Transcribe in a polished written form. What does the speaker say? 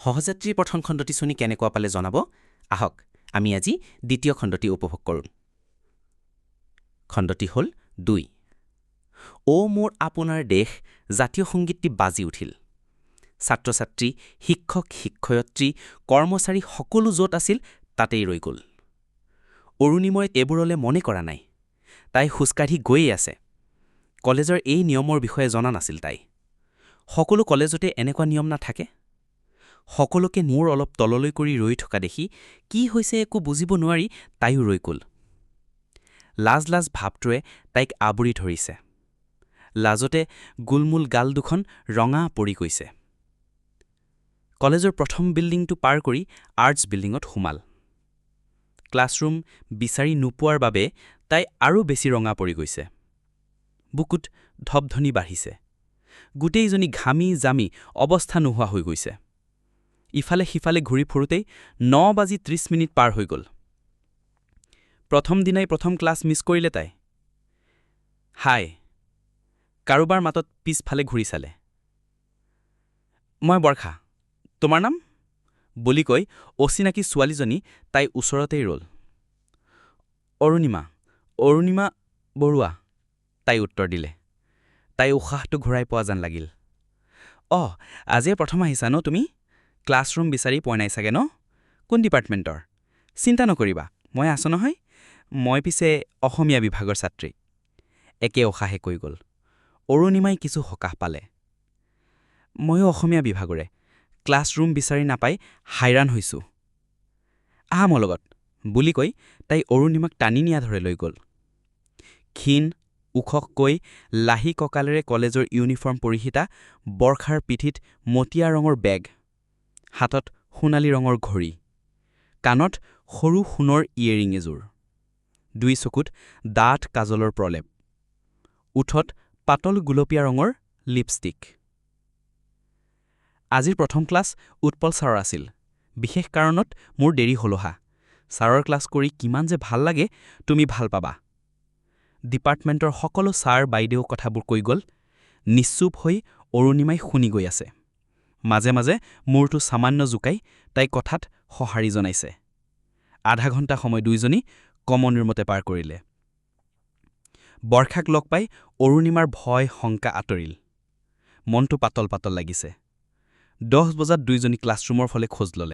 সহযাত্ৰীৰ প্ৰথম খণ্ডটি শুনি কেনেকুৱা পালে জনাব। আহক আমি আজি দ্বিতীয় খণ্ডটি উপভোগ কৰোঁ। খণ্ডটি হ'ল ২। অ মোৰ আপোনাৰ দেশ জাতীয় সংগীতটি বাজি উঠিল। ছাত্ৰ ছাত্ৰী, শিক্ষক শিক্ষয়িত্ৰী, কৰ্মচাৰী সকলো য'ত আছিল তাতেই ৰৈ গ'ল। অৰুণিমই এইবোৰলৈ মনে কৰা নাই। তাই খোজকাঢ়ি গৈয়ে আছে। কলেজৰ এই নিয়মৰ বিষয়ে জনা নাছিল তাই। সকলো কলেজতে এনেকুৱা নিয়ম নাথাকে। সকলোকে মূৰ অলপ তললৈ কৰি ৰৈ থকা দেখি কি হৈছে একো বুজিব নোৱাৰি তাইও ৰৈ গ'ল। লাজ লাজ ভাৱটোৱে তাইক আৱৰি ধৰিছে। লাজতে গোলমোল গাল দুখন ৰঙা পৰি গৈছে। কলেজৰ প্ৰথম বিল্ডিংটো পাৰ কৰি আৰ্টছ বিল্ডিঙত সোমাল। ক্লাছৰুম বিচাৰি নোপোৱাৰ বাবে তাই আৰু বেছি ৰঙা পৰি গৈছে। বুকুত ধপধনি বাঢ়িছে। গোটেইজনী ঘামি জামি অৱস্থা নোহোৱা হৈ গৈছে। ইফালে সিফালে ঘূৰি ফুৰোঁতেই ৯:৩০ পাৰ হৈ গ'ল। প্ৰথম দিনাই প্ৰথম ক্লাছ মিছ কৰিলে তাই। হাই কাৰোবাৰ মাতত পিছফালে ঘূৰি চালে। মই বৰ্ষা, তোমাৰ নাম? বুলি কৈ অচিনাকি ছোৱালীজনী তাই ওচৰতেই ৰ'ল। অৰুণিমা বৰুৱা, তাই উত্তৰ দিলে। তাই উশাহটো ঘূৰাই পোৱা যেন লাগিল। আজিয়ে প্ৰথম আহিছা ন তুমি? ক্লাছৰুম বিচাৰি পোৱা নাই চাগে ন? কোন ডিপাৰ্টমেণ্টৰ? চিন্তা নকৰিবা, মই আছোঁ নহয়। মই পিছে অসমীয়া বিভাগৰ ছাত্ৰী। একে উশাহে কৈ গ'ল। অৰুণিমাই কিছু সকাহ পালে। ময়ো অসমীয়া বিভাগৰে। ক্লাছৰুম বিচাৰি নাপাই হাইৰাণ হৈছোঁ। আহা মোৰ লগত বুলি কৈ তাই অৰুণিমাক টানি নিয়া ধৰে লৈ গ'ল। ক্ষীণ ওখকৈ লাহি কঁকালেৰে কলেজৰ ইউনিফৰ্ম পৰিহিতা বৰ্ষাৰ পিঠিত মটীয়া ৰঙৰ বেগ, হাতত সোণালী ৰঙৰ ঘড়ী, কাণত সৰু সোণৰ ইয়েৰিং এযোৰ, দুই চকুত ডাঠ কাজলৰ প্ৰলেপ, ওঠত পাতল গুলপীয়া ৰঙৰ লিপষ্টিক। আজিৰ প্ৰথম ক্লাছ উৎপল ছাৰৰ আছিল। বিশেষ কাৰণত মোৰ দেৰি হ'ল অহা। ছাৰৰ ক্লাছ কৰি কিমান যে ভাল লাগে তুমি ভাল পাবা। ডিপাৰ্টমেণ্টৰ সকলো ছাৰ বাইদেউ কথাবোৰ কৈ গ'ল। নিশ্চুপ হৈ অৰুণিমাই শুনি গৈ আছে। মাজে মাজে মূৰটো সামান্য জোকাই তাই কথাত সঁহাৰি জনাইছে। আধা ঘণ্টা সময় দুয়োজনী কমনিৰ মতে পাৰ কৰিলে। বৰ্ষাক লগ পাই অৰুণিমাৰ ভয় শংকা আঁতৰিল। মনটো পাতল পাতল লাগিছে। 10 বজাত দুয়োজনী ক্লাছৰুমৰ ফালে খোজ ল'লে।